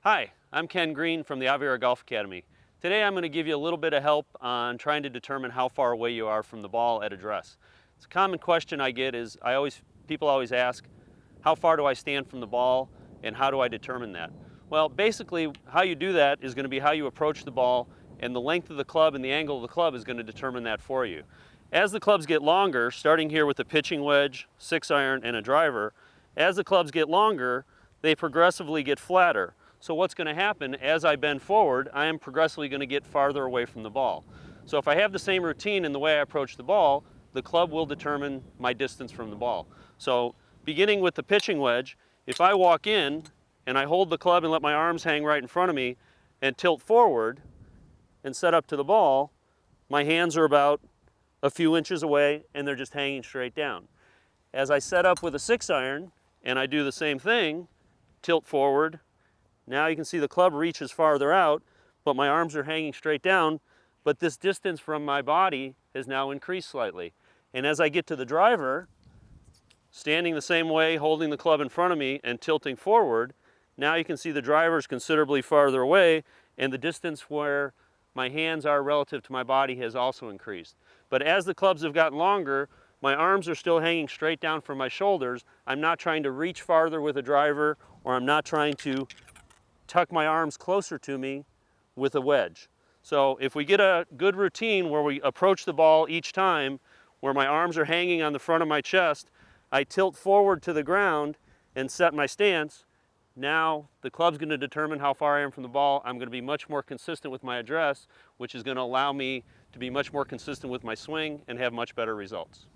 Hi, I'm Ken Green from the Aviara Golf Academy. Today I'm going to give you a little bit of help on trying to determine how far away you are from the ball at address. It's a common question I get is people always ask, how far do I stand from the ball and how do I determine that? Well, basically how you do that is going to be how you approach the ball, and the length of the club and the angle of the club is going to determine that for you. As the clubs get longer, starting here with a pitching wedge, 6-iron, and a driver, as the clubs get longer, they progressively get flatter. So what's going to happen as I bend forward, I am progressively going to get farther away from the ball. So if I have the same routine in the way I approach the ball, the club will determine my distance from the ball. So beginning with the pitching wedge, if I walk in and I hold the club and let my arms hang right in front of me and tilt forward and set up to the ball, my hands are about a few inches away and they're just hanging straight down. As I set up with a 6-iron and I do the same thing, tilt forward, now you can see the club reaches farther out, but my arms are hanging straight down, but this distance from my body has now increased slightly. And as I get to the driver, standing the same way, holding the club in front of me and tilting forward, now you can see the driver is considerably farther away, and the distance where my hands are relative to my body has also increased. But as the clubs have gotten longer, my arms are still hanging straight down from my shoulders. I'm not trying to reach farther with a driver, or I'm not trying to tuck my arms closer to me with a wedge. So if we get a good routine where we approach the ball each time, where my arms are hanging on the front of my chest, I tilt forward to the ground and set my stance. Now the club's going to determine how far I am from the ball. I'm going to be much more consistent with my address, which is going to allow me to be much more consistent with my swing and have much better results.